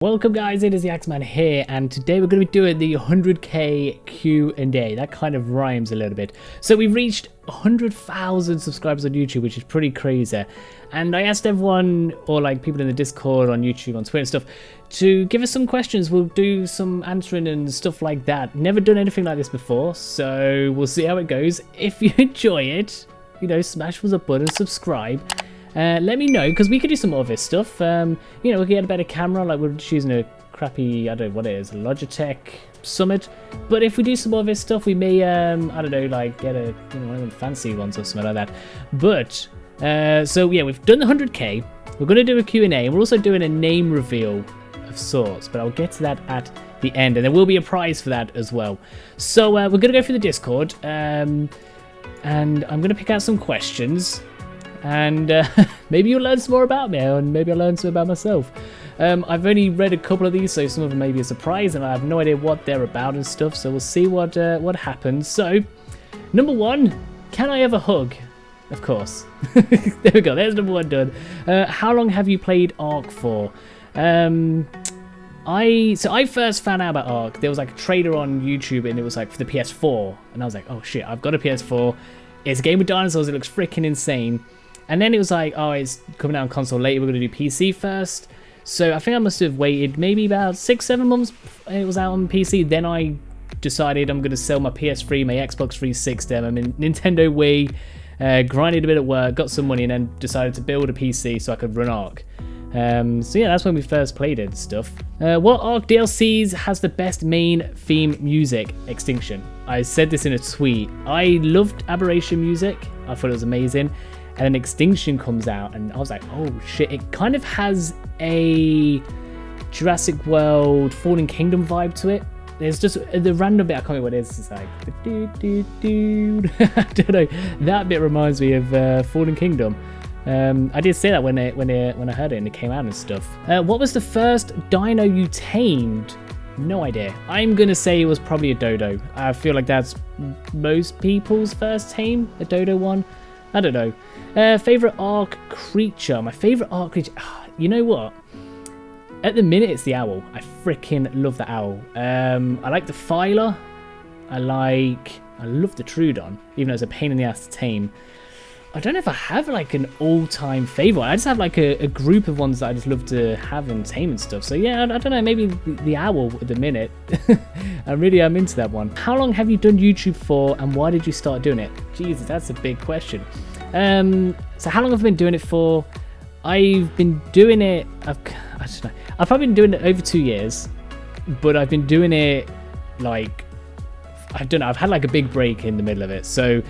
Welcome guys, it is the AxeMan here, and today we're going to be doing the 100k Q&A. That kind of rhymes a little bit. So we've reached 100,000 subscribers on YouTube, which is pretty crazy. And I asked everyone, or like people in the Discord, on YouTube, on Twitter and stuff, to give us some questions. We'll do some answering and stuff like that. Never done anything like this before, so we'll see how it goes. If you enjoy it, you know, smash the button, subscribe. Let me know, because we could do some more of this stuff. You know, we could get a better camera, like we're just using a crappy, I don't know what it is, a Logitech Summit. But if we do some more of this stuff, we may, I don't know, like get a, you know, one of them fancy ones or something like that. But, so yeah, we've done the 100k. We're going to do a Q&A, and we're also doing a name reveal of sorts, but I'll get to that at the end, and there will be a prize for that as well. So we're going to go through the Discord, and I'm going to pick out some questions. And maybe you'll learn some more about me, and maybe I'll learn some about myself. I've only read a couple of these, so some of them may be a surprise, and I have no idea what they're about and stuff, so we'll see what happens. So, number one, can I have a hug? Of course. There we go, there's number one done. How long have you played Ark for? I first found out about Ark. There was like a trailer on YouTube, and it was like for the PS4, and I was like, oh shit, I've got a PS4. It's a game with dinosaurs, it looks freaking insane. And then it was like, oh, it's coming out on console later, we're going to do PC first. So I think I must have waited maybe about 6-7 months it was out on PC. Then I decided I'm going to sell my PS3, my Xbox 360, my Nintendo Wii, grinded a bit at work, got some money, and then decided to build a PC so I could run Ark. So yeah, that's when we first played it and stuff. What Ark DLCs has the best main theme music? Extinction. I said this in a tweet. I loved Aberration music. I thought it was amazing. And then Extinction comes out, and I was like, oh shit, it kind of has a Jurassic World Fallen Kingdom vibe to it. There's just the random bit, I can't remember what it is, it's like, I don't know, that bit reminds me of Fallen Kingdom. I did say that when I heard it and it came out and stuff. What was the first dino you tamed? No idea. I'm gonna say it was probably a dodo. I feel like that's most people's first tame, a dodo one. I don't know. Favorite Ark creature. My favorite Ark creature. You know what? At the minute, it's the owl. I freaking love the owl. I like the Filer. I love the Troodon, even though it's a pain in the ass to tame. I don't know if I have like an all-time favorite. I just have like a group of ones that I just love to have and tame and stuff. So yeah, I don't know, maybe the owl at the minute. I really am into that one. How long have you done YouTube for, and why did you start doing it? Jesus, that's a big question. So how long have I been doing it for? I've been doing it, I don't know. I've probably been doing it over 2 years, but I've been doing it like, I don't know, I've had like a big break in the middle of it. So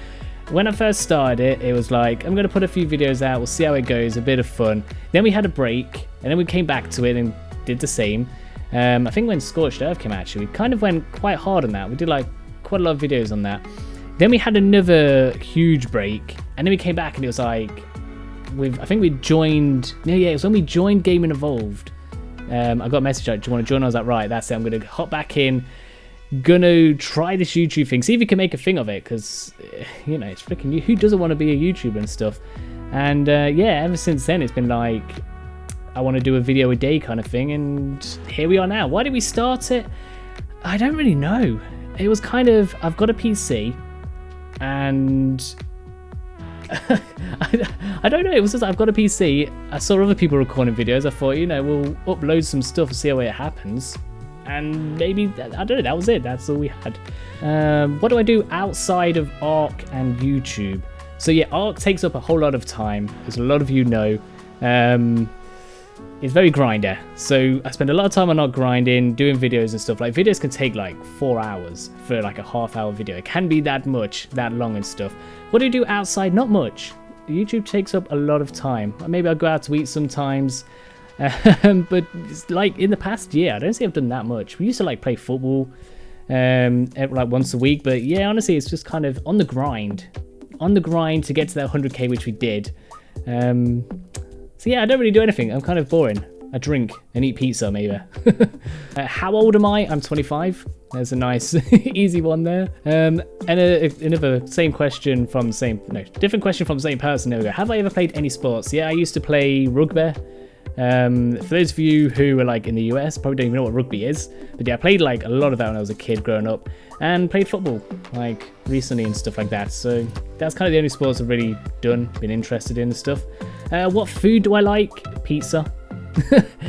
when I first started it, it was like, I'm going to put a few videos out, we'll see how it goes, a bit of fun. Then we had a break, and then we came back to it and did the same. I think when Scorched Earth came out, actually, we kind of went quite hard on that. We did like quite a lot of videos on that. Then we had another huge break, and then we came back and it was like, I think we joined, yeah, it was when we joined Gaming Evolved. I got a message like, do you want to join? I was like, right, that's it, I'm going to hop back in. Gonna try this YouTube thing, see if you can make a thing of it, because you know, it's freaking, who doesn't want to be a YouTuber and stuff. And yeah, ever since then it's been like, I want to do a video a day kind of thing, and here we are now. Why did we start it? I don't really know. It was kind of, I've got a PC, and I don't know, it was just, I've got a PC, I saw other people recording videos, I thought, you know, we'll upload some stuff and see how it happens. And maybe, I don't know, that was it. That's all we had. What do I do outside of Ark and YouTube? So yeah, Ark takes up a whole lot of time, as a lot of you know. It's very grinder. So I spend a lot of time on Ark grinding, doing videos and stuff. Like videos can take like 4 hours for like a half-hour video. It can be that much, that long and stuff. What do you do outside? Not much. YouTube takes up a lot of time. Maybe I'll go out to eat sometimes. But like in the past year, I don't think I've done that much. We used to like play football like once a week, but yeah, honestly, it's just kind of on the grind to get to that 100k, which we did. So yeah, I don't really do anything. I'm kind of boring. I drink and eat pizza maybe. How old am I? I'm 25. There's a nice easy one there. And another same question from the same, no, different question from the same person. There we go. Have I ever played any sports? Yeah, I used to play rugby. For those of you who are like in the US, probably don't even know what rugby is. But yeah, I played like a lot of that when I was a kid growing up, and played football like recently and stuff like that. So that's kind of the only sports I've really been interested in and stuff. What food do I like? Pizza.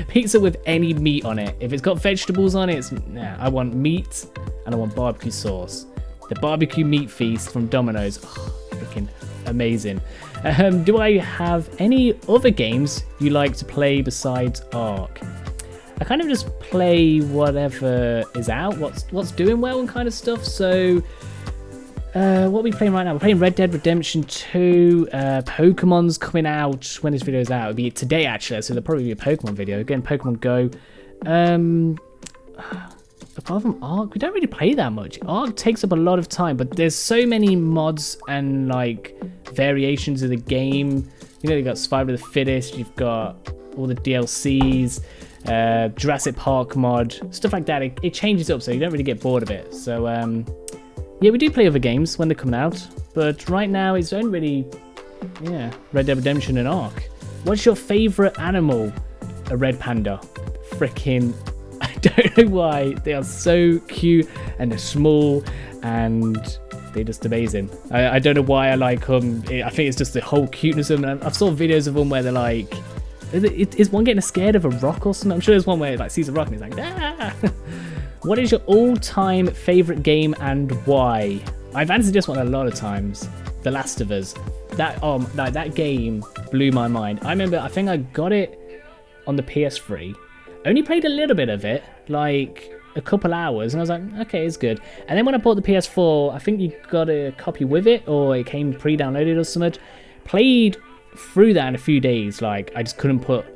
Pizza with any meat on it. If it's got vegetables on it, I want meat and I want barbecue sauce. The barbecue meat feast from Domino's, freaking amazing. Do I have any other games you like to play besides Ark? I kind of just play whatever is out, what's doing well and kind of stuff. So what are we playing right now? We're playing Red Dead Redemption 2. Pokemon's coming out when this video is out. It'll be today actually, so there'll probably be a Pokemon video. Again, Pokemon Go. Apart from Ark, we don't really play that much. Ark takes up a lot of time, but there's so many mods and like variations of the game. You know, you've got Survival of the Fittest, you've got all the DLCs, Jurassic Park mod, stuff like that. It changes up, so you don't really get bored of it. So yeah, we do play other games when they're coming out, but right now it's only really, Red Dead Redemption and Ark. What's your favorite animal? A red panda. Freaking, I don't know why. They are so cute and they're small and they're just amazing. I don't know why I like them. I think it's just the whole cuteness of them. I've saw videos of them where they're like, is one getting scared of a rock or something? I'm sure there's one where it like sees a rock and he's like, ah! What is your all-time favorite game and why? I've answered this one a lot of times. The Last of Us. That game blew my mind. I remember, I think I got it on the PS3. Only played a little bit of it, like a couple hours, and I was like, okay, it's good. And then when I bought the PS4, I think you got a copy with it, or it came pre-downloaded or something. Played through that in a few days. Like I just couldn't put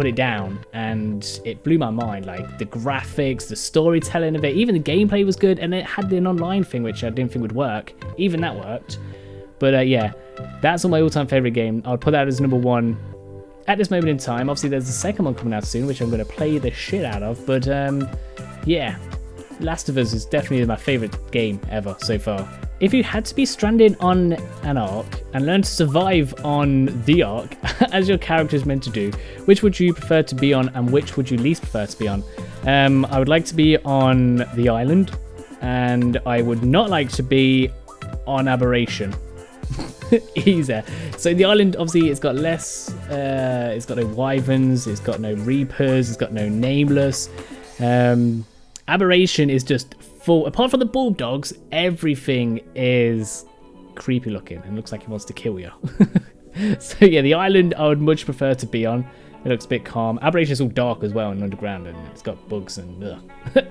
it down, and it blew my mind. Like the graphics, the storytelling of it, even the gameplay was good, and it had an online thing which I didn't think would work. Even that worked. But yeah, that's my all-time favorite game. I'll put that as number one at this moment in time. Obviously there's the second one coming out soon, which I'm going to play the shit out of, but yeah, Last of Us is definitely my favorite game ever so far. If you had to be stranded on an Ark and learn to survive on the Ark as your character is meant to do, which would you prefer to be on and which would you least prefer to be on? I would like to be on the island, and I would not like to be on Aberration. Easier. So the island, obviously, it's got less, it's got no wyverns, it's got no reapers, it's got no nameless. Aberration is just full, apart from the bulldogs, everything is creepy looking and looks like he wants to kill you. So yeah, the island I would much prefer to be on. It looks a bit calm. Aberration is all dark as well and underground, and it's got bugs and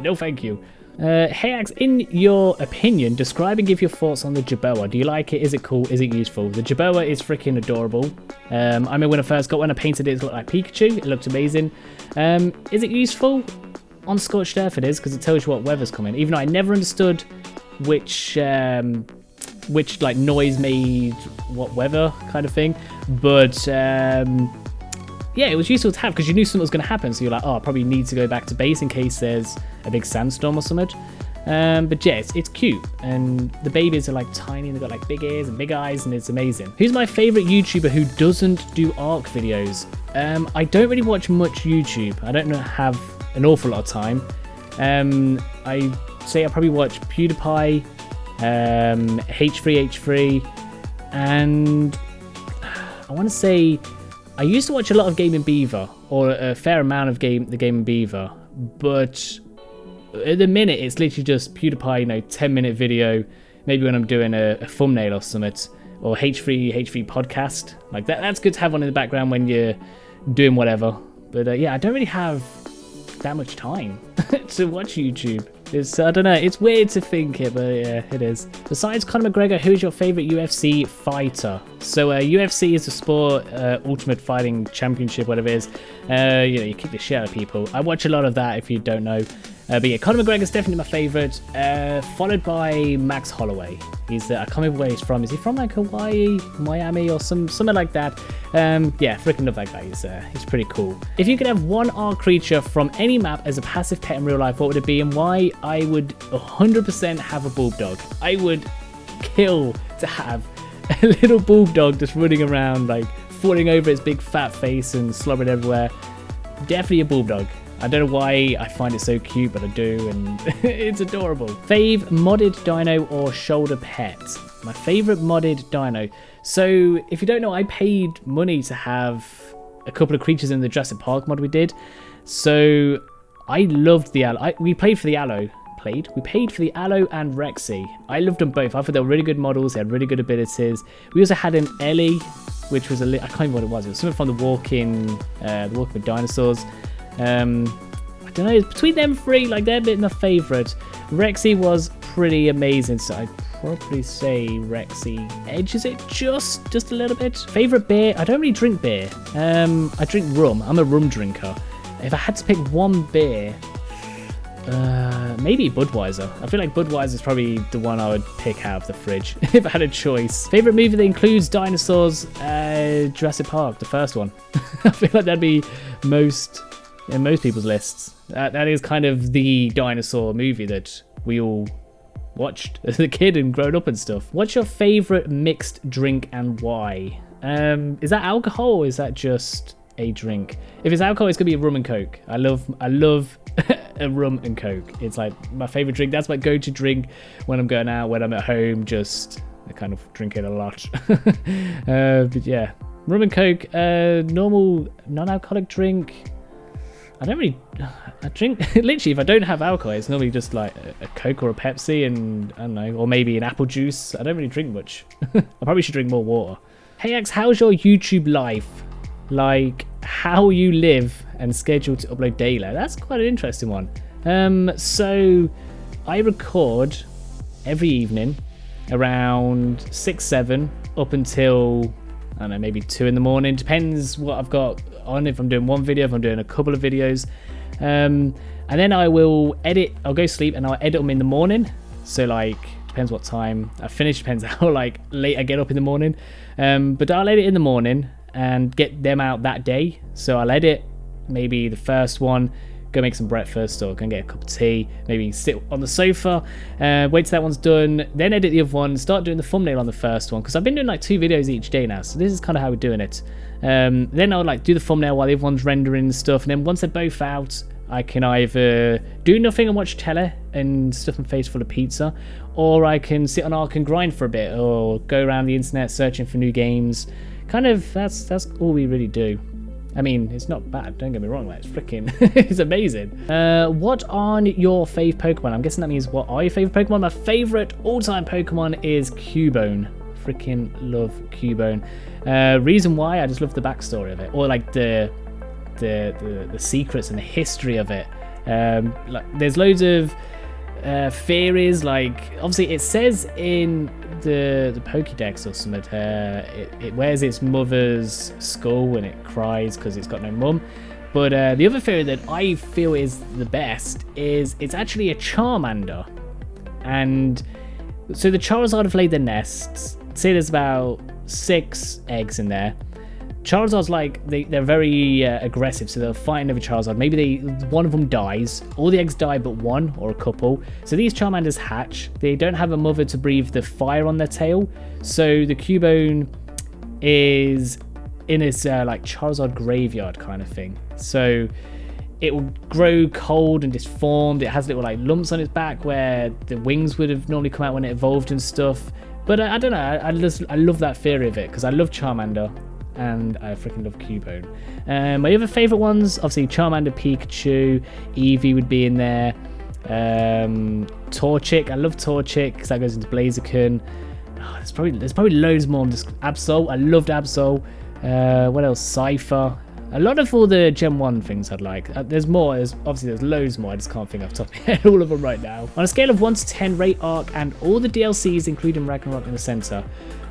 no thank you. Hey Axe, in your opinion, describe and give your thoughts on the Chabela. Do you like it? Is it cool? Is it useful? The Chabela is freaking adorable. I remember when I first got one, I painted it, it looked like Pikachu. It looked amazing. Is it useful? On Scorched Earth it is, because it tells you what weather's coming. Even though I never understood which like noise made what weather kind of thing. But yeah, it was useful to have because you knew something was going to happen. So you're like, oh, I probably need to go back to base in case there's a big sandstorm or something. But yeah, it's cute. And the babies are like tiny and they've got like big ears and big eyes, and it's amazing. Who's my favorite YouTuber who doesn't do Ark videos? I don't really watch much YouTube. I don't have an awful lot of time. I say I probably watch PewDiePie, H3H3, and I want to say I used to watch a lot of Gaming Beaver, or a fair amount of the Gaming Beaver, but at the minute it's literally just PewDiePie, 10-minute video, maybe when I'm doing a thumbnail or something, or H3 podcast. Like that's good to have on in the background when you're doing whatever. But yeah, I don't really have that much time to watch YouTube. I don't know, it's weird to think it, but yeah, it is. Besides Conor McGregor, who's your favorite UFC fighter? So UFC is a sport, Ultimate Fighting Championship, whatever it is. You kick the shit out of people. I watch a lot of that if you don't know. But yeah, Conor McGregor is definitely my favorite, followed by Max Holloway. I can't remember where he's from. Is he from like Hawaii, Miami, or something like that? Yeah, freaking love that guy. He's pretty cool. If you could have one Ark creature from any map as a passive pet in real life, what would it be and why? I would 100% have a bulldog. I would kill to have a little bulldog just running around like falling over its big fat face and slobbering everywhere. Definitely a bulldog. I don't know why I find it so cute, but I do, and it's adorable. Fave modded dino or shoulder pet? My favorite modded dino. So if you don't know, I paid money to have a couple of creatures in the Jurassic Park mod we did. So I loved the Allo. We played for the Allo. We paid for the Allo and Rexy. I loved them both. I thought they were really good models. They had really good abilities. We also had an Ellie, which was I can't remember what it was. It was something from the Walking with Dinosaurs. I don't know. Between them three, like they're a bit my favourite. Rexy was pretty amazing, so I'd probably say Rexy edges it just a little bit. Favourite beer? I don't really drink beer. I drink rum. I'm a rum drinker. If I had to pick one beer, maybe Budweiser. I feel like Budweiser is probably the one I would pick out of the fridge if I had a choice. Favorite movie that includes dinosaurs? Jurassic Park, the first one. I feel like that'd be in most people's lists. That is kind of the dinosaur movie that we all watched as a kid and grown up and stuff. What's your favorite mixed drink and why? Is that alcohol or is that just a drink? If it's alcohol, it's gonna be a rum and coke. I love a rum and coke. It's like my favorite drink. That's my go-to drink when I'm going out, when I'm at home. Just I kind of drink it a lot. But yeah, rum and coke. Normal non-alcoholic drink. I don't really. I drink literally if I don't have alcohol, it's normally just like a Coke or a Pepsi, and I don't know, or maybe an apple juice. I don't really drink much. I probably should drink more water. Hey Axe, how's your YouTube life? Like how you live and schedule to upload daily? That's quite an interesting one. So I record every evening around 6-7 up until I don't know, maybe 2 in the morning. Depends what I've got on, if I'm doing one video, if I'm doing a couple of videos. And then I will edit. I'll go sleep and I'll edit them in the morning. So like depends what time I finish, depends how like late I get up in the morning. But I'll edit in the morning and get them out that day. So I'll edit maybe the first one, go make some breakfast or go and get a cup of tea, maybe sit on the sofa, wait till that one's done, then edit the other one, start doing the thumbnail on the first one, because I've been doing like 2 videos each day now, so this is kind of how we're doing it. Then I'll like do the thumbnail while the other one's rendering and stuff, and then once they're both out, I can either do nothing and watch telly and stuff my face full of pizza, or I can sit on Ark and grind for a bit, or go around the internet searching for new games. Kind of, that's all we really do. I mean, it's not bad, don't get me wrong, like, it's freaking, it's amazing. What are your fave Pokemon? I'm guessing that means what are your favorite Pokemon? My favorite all-time Pokemon is Cubone. Freaking love Cubone. Reason why, I just love the backstory of it, or like the secrets and the history of it. Like, there's loads of theories, like, obviously it says in the Pokédex or something, it wears its mother's skull when it cries because it's got no mum. But the other theory that I feel is the best is it's actually a Charmander. And so the Charizard have laid their nests. Say there's about 6 eggs in there. Charizard's like, they're very aggressive, so they'll fight another Charizard. Maybe one of them dies. All the eggs die but one, or a couple. So these Charmanders hatch. They don't have a mother to breathe the fire on their tail. So the Cubone is in its like Charizard graveyard kind of thing. So it will grow cold and disformed. It has little like lumps on its back where the wings would have normally come out when it evolved and stuff. But I don't know, I love that theory of it, because I love Charmander. And I freaking love Cubone. My other favourite ones, obviously Charmander, Pikachu, Eevee would be in there. Torchic, I love Torchic because that goes into Blaziken. Oh, there's probably loads more. Just Absol, I loved Absol. What else? Cypher. A lot of all the Gen 1 things I'd like. There's more. Obviously there's loads more. I just can't think off the top of my head all of them right now. On a scale of 1 to 10, rate Ark and all the DLCs, including Ragnarok in the centre.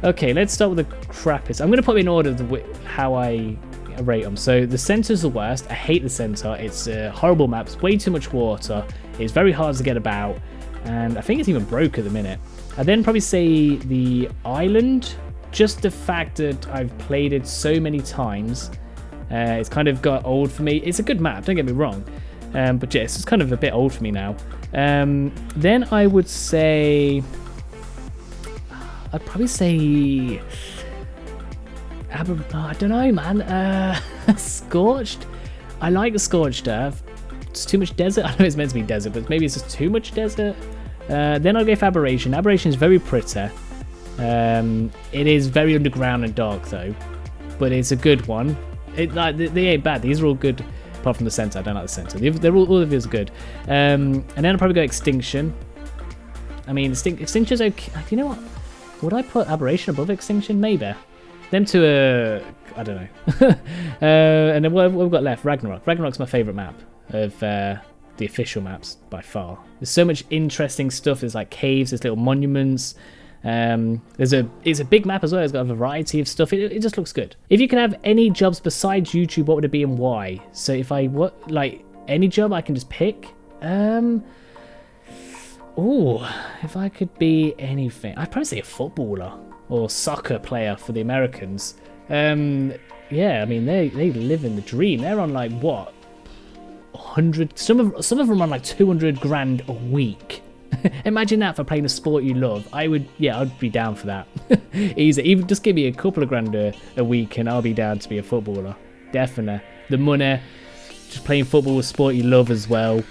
Okay, let's start with the crappiest. I'm going to put them in order how I rate them. So the centre's the worst. I hate the centre. It's a horrible map. It's way too much water. It's very hard to get about. And I think it's even broke at the minute. I'd then probably say the island. Just the fact that I've played it so many times. It's kind of got old for me. It's a good map, don't get me wrong. But yeah, it's just kind of a bit old for me now. Then I would say... I'd probably say I don't know, man. Scorched. I like the Scorched Earth. It's too much desert. I know it's meant to be desert, but maybe it's just too much desert. Then I'll go for Aberration. Aberration is very pretty. It is very underground and dark though, but it's a good one. They ain't bad. These are all good, apart from the center. I don't like the center. They're all of these are good. And then I'll probably go Extinction. I mean, Extinction's okay. You know what? Would I put Aberration above Extinction? Maybe. Them two are, I don't know. And then what have we got left? Ragnarok. Ragnarok's my favourite map of the official maps by far. There's so much interesting stuff. There's like caves, there's little monuments. It's a big map as well. It's got a variety of stuff. It just looks good. If you can have any jobs besides YouTube, what would it be and why? So if any job I can just pick. If I could be anything, I'd probably say a footballer or soccer player for the Americans. Yeah, I mean they live in the dream. They're on like what, 100? Some of them are on like 200 grand a week. Imagine that for playing a sport you love. I'd be down for that. Easy. Even just give me a couple of grand a week and I'll be down to be a footballer. Definitely. The money, just playing football, a sport you love as well.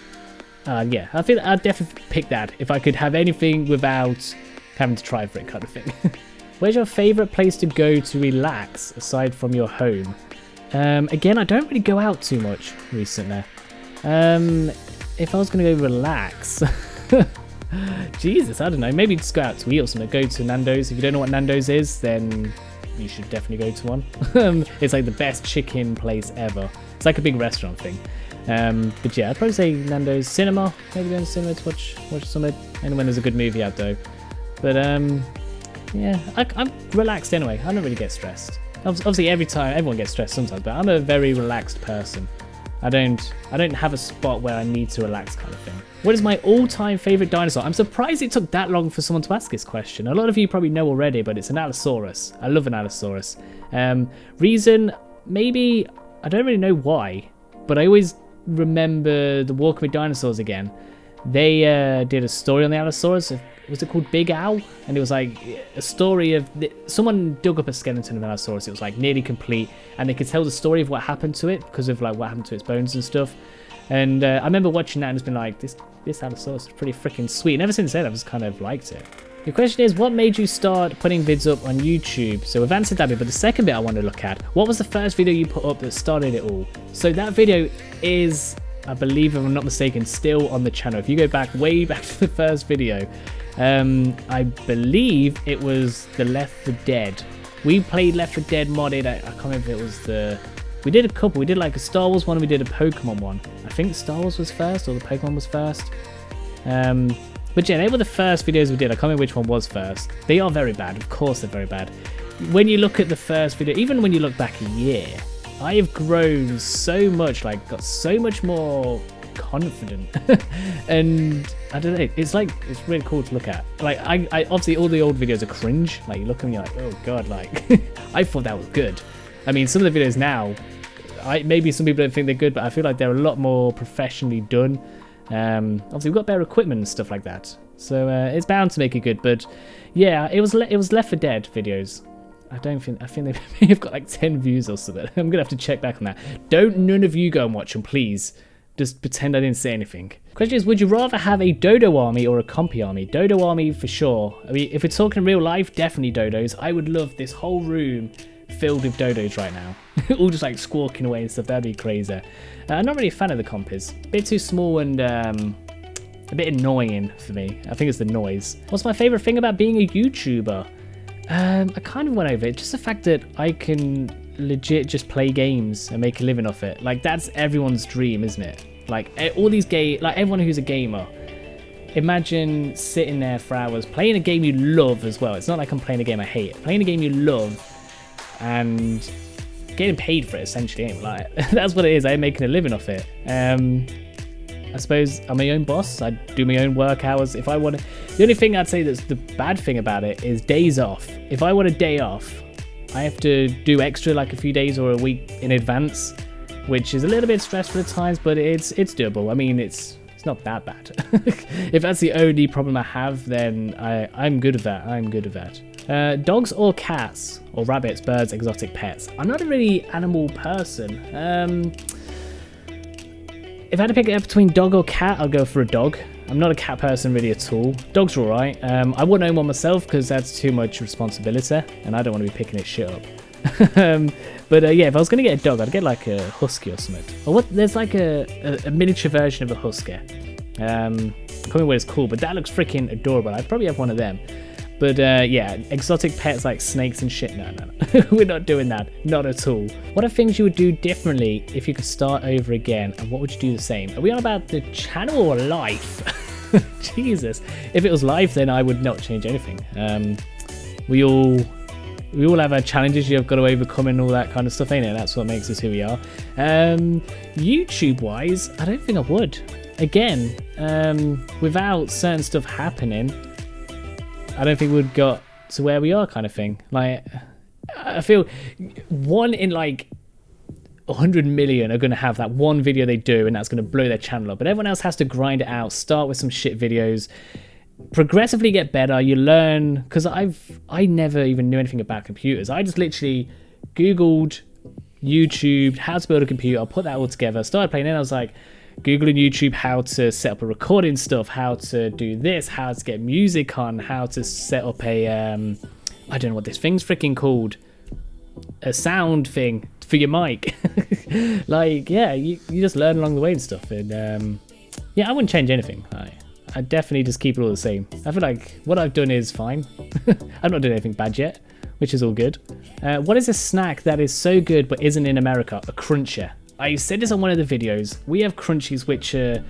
Yeah, I feel I'd definitely pick that if I could have anything without having to try for it, kind of thing. Where's your favourite place to go to relax aside from your home? Again, I don't really go out too much recently. If I was going to go relax, Jesus, I don't know. Maybe just go out to eat or something. Go to Nando's. If you don't know what Nando's is, then you should definitely go to one. It's like the best chicken place ever. It's like a big restaurant thing. But yeah, I'd probably say Nando's. Cinema. Maybe go to cinema to watch something. And when there's a good movie out though. But yeah, I'm relaxed anyway. I don't really get stressed. Obviously, everyone gets stressed sometimes, but I'm a very relaxed person. I don't have a spot where I need to relax, kind of thing. What is my all-time favorite dinosaur? I'm surprised it took that long for someone to ask this question. A lot of you probably know already, but it's an Allosaurus. I love an Allosaurus. Reason, maybe, I don't really know why, but I always remember the Walking with Dinosaurs again. They did a story on the Allosaurus. Was it called Big Owl? And it was like a story of someone dug up a skeleton of an Allosaurus. It was like nearly complete, and they could tell the story of what happened to it because of like what happened to its bones and stuff. And I remember watching that and it's been like, this Allosaurus is pretty freaking sweet. And ever since then, I've just kind of liked it. The question is, what made you start putting vids up on YouTube? So we've answered that bit, but the second bit I want to look at, what was the first video you put up that started it all? So that video is, I believe, if I'm not mistaken, still on the channel. If you go back, way back to the first video, I believe it was the Left 4 Dead. We played Left 4 Dead modded. I can't remember if it was the... We did a couple. We did like a Star Wars one and we did a Pokemon one. I think Star Wars was first or the Pokemon was first. But yeah, they were the first videos we did. I can't remember which one was first. They are very bad. Of course they're very bad. When you look at the first video, even when you look back a year, I have grown so much, like got so much more confident. And I don't know, it's really cool to look at. Like I obviously all the old videos are cringe. Like you look at them, you're like, oh god, like I thought that was good. I mean, some of the videos now, maybe some people don't think they're good, but I feel like they're a lot more professionally done. Obviously we've got better equipment and stuff like that, so it's bound to make it good. But yeah, it was Left 4 Dead videos. I think they may have got like 10 views or something. I'm gonna have to check back on that. Don't none of you go and watch them, please. Just pretend I didn't say anything. Question is, would you rather have a dodo army or a compy army? Dodo army for sure. I mean, if we're talking real life, definitely dodos. I would love this whole room filled with dodos right now. All just like squawking away and stuff. That'd be crazy. I'm not really a fan of the compys. A bit too small and a bit annoying for me. I think it's the noise. What's my favorite thing about being a YouTuber? I kind of went over it. Just the fact that I can legit just play games and make a living off it. Like that's everyone's dream, isn't it? Like all these like everyone who's a gamer. Imagine sitting there for hours playing a game you love as well. It's not like I'm playing a game I hate. Playing a game you love and getting paid for it essentially. Like that's what it is. I'm making a living off it. I suppose I'm my own boss. I do my own work hours. If I want to, the only thing I'd say that's the bad thing about it is days off. If I want a day off, I have to do extra like a few days or a week in advance, which is a little bit stressful at times, but it's doable. I mean, it's not that bad. If that's the only problem I have, then I'm good with that. I'm good with that. Dogs or cats? Or rabbits, birds, exotic pets? I'm not a really animal person. If I had to pick it up between dog or cat, I'll go for a dog. I'm not a cat person really at all. Dogs are alright. I wouldn't own one myself because that's too much responsibility and I don't want to be picking its shit up. But yeah, if I was going to get a dog, I'd get like a husky or something. Or what? There's like a miniature version of a husky. I can't remember what it's called, but that looks freaking adorable. I'd probably have one of them. But yeah, exotic pets like snakes and shit, no. We're not doing that, not at all. What are things you would do differently if you could start over again, and what would you do the same? Are we on about the channel or life? Jesus. If it was life, then I would not change anything. We all have our challenges you've got to overcome and all that kind of stuff, ain't it? That's what makes us who we are. YouTube-wise, I don't think I would. Again, without certain stuff happening, I don't think we'd got to where we are, kind of thing. Like, I feel one in like 100 million are going to have that one video they do and that's going to blow their channel up. But everyone else has to grind it out, start with some shit videos, progressively get better. You learn, because I never even knew anything about computers. I just literally Googled YouTube, how to build a computer, I put that all together, started playing it. I was like, Googling YouTube how to set up a recording stuff, how to do this, how to get music on, how to set up a I don't know what this thing's freaking called, a sound thing for your mic. Like, yeah, you just learn along the way and stuff. And yeah, I wouldn't change anything. I'd definitely just keep it all the same. I feel like what I've done is fine. I've not done anything bad yet, which is all good. What is a snack that is so good but isn't in America? A cruncher. I said this on one of the videos. We have crunchies which are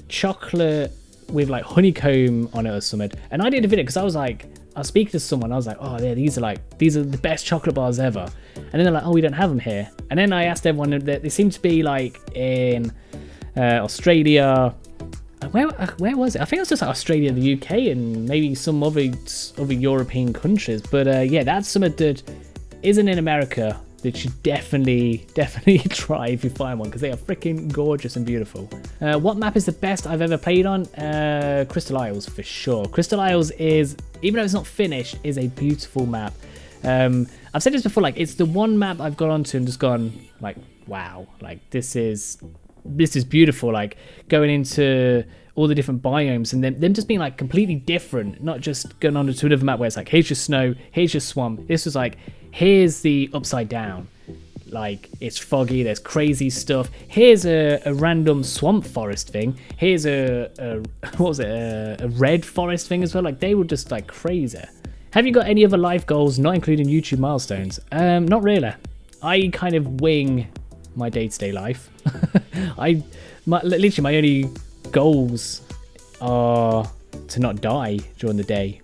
chocolate with like honeycomb on it or something. And I did a video because I was speaking to someone. I was like, oh yeah, these are the best chocolate bars ever. And then they're like, oh, we don't have them here. And then I asked everyone that they seem to be like in Australia. Where was it? I think it was just like Australia, the UK, and maybe some other European countries. But yeah, that's something that isn't in America that you definitely try if you find one, because they are freaking gorgeous and beautiful. What map is the best I've ever played on? Crystal Isles for sure. Crystal Isles is, even though it's not finished, is a beautiful map. I've said this before, like it's the one map I've gone onto and just gone like, wow, like this is beautiful. Like going into all the different biomes and them just being like completely different, not just going on to another map where it's like, here's your snow, here's your swamp. This was like, here's the upside down, like it's foggy, there's crazy stuff. Here's a random swamp forest thing. Here's a red forest thing as well. Like they were just like crazy. Have you got any other life goals not including YouTube milestones? Not really. I kind of wing my day-to-day life. Literally my only goals are to not die during the day.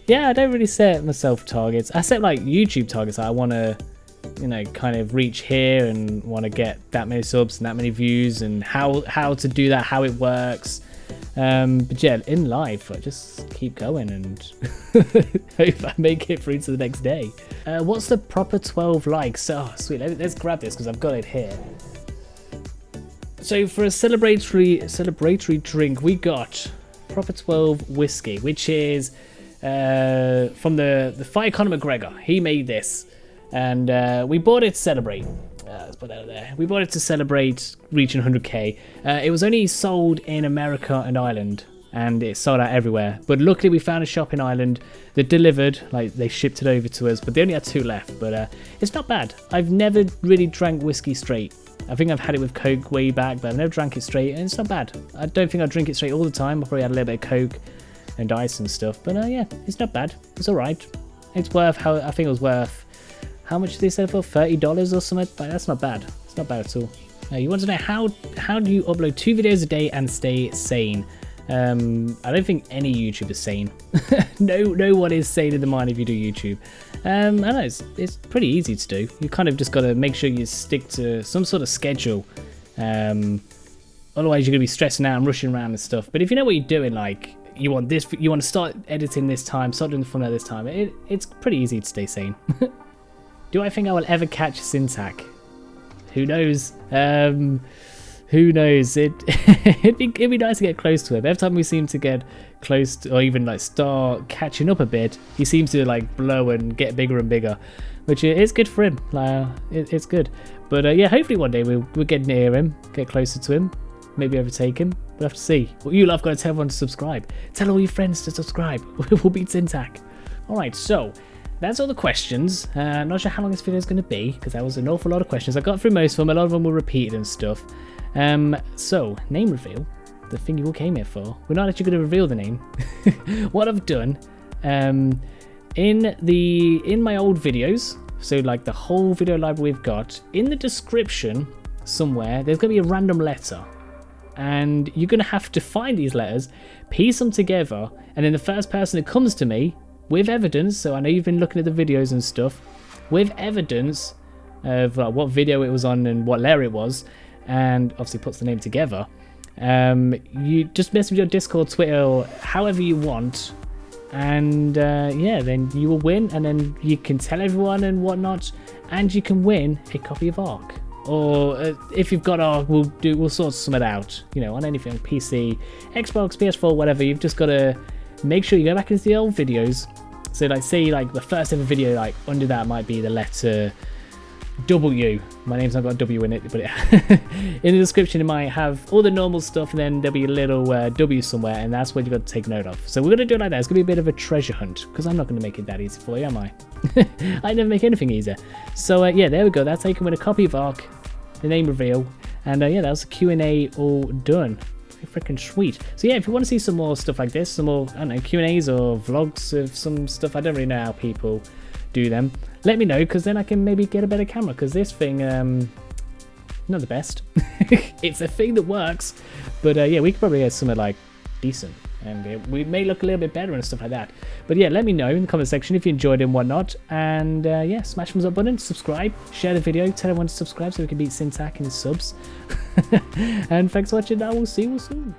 Yeah, I don't really set myself targets. I set like YouTube targets. I want to, kind of reach here and want to get that many subs and that many views and how to do that, how it works. But yeah, in life, I just keep going and hope I make it through to the next day. What's the proper 12 likes? Oh, sweet. Let's grab this because I've got it here. So for a celebratory drink, we got Proper 12 whiskey, which is from the fight Conor McGregor. He made this, and we bought it to celebrate. Let's put that out there. We bought it to celebrate reaching 100k. It was only sold in America and Ireland, and it sold out everywhere. But luckily, we found a shop in Ireland that delivered. Like they shipped it over to us, but they only had 2 left. But it's not bad. I've never really drank whiskey straight. I think I've had it with Coke way back, but I've never drank it straight, and it's not bad. I don't think I'd drink it straight all the time. I probably had a little bit of Coke and ice and stuff, but yeah, it's not bad. It's all right. It's worth I think it was worth. How much did they sell it for? $30 or something? Like, that's not bad. It's not bad at all. You want to know how do you upload 2 videos a day and stay sane? I don't think any YouTuber is sane. No one is sane in the mind if you do YouTube. I know it's pretty easy to do. You kind of just got to make sure you stick to some sort of schedule. Otherwise, you're gonna be stressing out and rushing around and stuff. But if you know what you're doing, like you want to start editing this time, start doing the thumbnail this time. It's pretty easy to stay sane. Do I think I will ever catch Syntac? Who knows? Who knows? It'd be nice to get close to him. Every time we seem to get close to, or even like start catching up a bit, he seems to like blow and get bigger and bigger, which is good for him. Like it's good. But yeah, hopefully one day we'll get near him, get closer to him, maybe overtake him. We'll have to see. Well, you'll have got to tell everyone to subscribe. Tell all your friends to subscribe. We'll beat Syntac. All right, so that's all the questions. I'm not sure how long this video is going to be because that was an awful lot of questions. I got through most of them. A lot of them were repeated and stuff. So name reveal, the thing you all came here for. We're not actually going to reveal the name. What I've done, in my old videos, so like the whole video library we've got, in the description somewhere, there's going to be a random letter. And you're going to have to find these letters, piece them together, and then the first person that comes to me with evidence, so I know you've been looking at the videos and stuff, with evidence of what video it was on and what letter it was, and obviously puts the name together, you just message your Discord, Twitter, or however you want, and yeah, then you will win, and then you can tell everyone and whatnot, and you can win a copy of Ark. Or if you've got Ark, we'll sort some it out, you know, on anything, PC, Xbox, PS4, whatever. You've just got to make sure you go back into the old videos. So like, say like the first ever video, like under that might be the letter W. My name's not got a W in it, but in the description it might have all the normal stuff, and then there'll be a little W somewhere, and that's what you've got to take note of. So we're going to do it like that. It's going to be a bit of a treasure hunt, because I'm not going to make it that easy for you, am I? I never make anything easier. So yeah, there we go. That's how you can win a copy of Ark, the name reveal, and yeah, that was the Q&A all done. Freaking sweet. So yeah, if you want to see some more stuff like this, some more, I don't know, Q&As or vlogs of some stuff, I don't really know how people do them, let me know, because then I can maybe get a better camera, because this thing, not the best. It's a thing that works, but yeah, we could probably get something like decent, and we may look a little bit better and stuff like that. But yeah, let me know in the comment section if you enjoyed it and whatnot, and yeah, smash thumbs up button, subscribe, share the video, tell everyone to subscribe so we can beat Syntac and his subs. And thanks for watching. I will see you soon.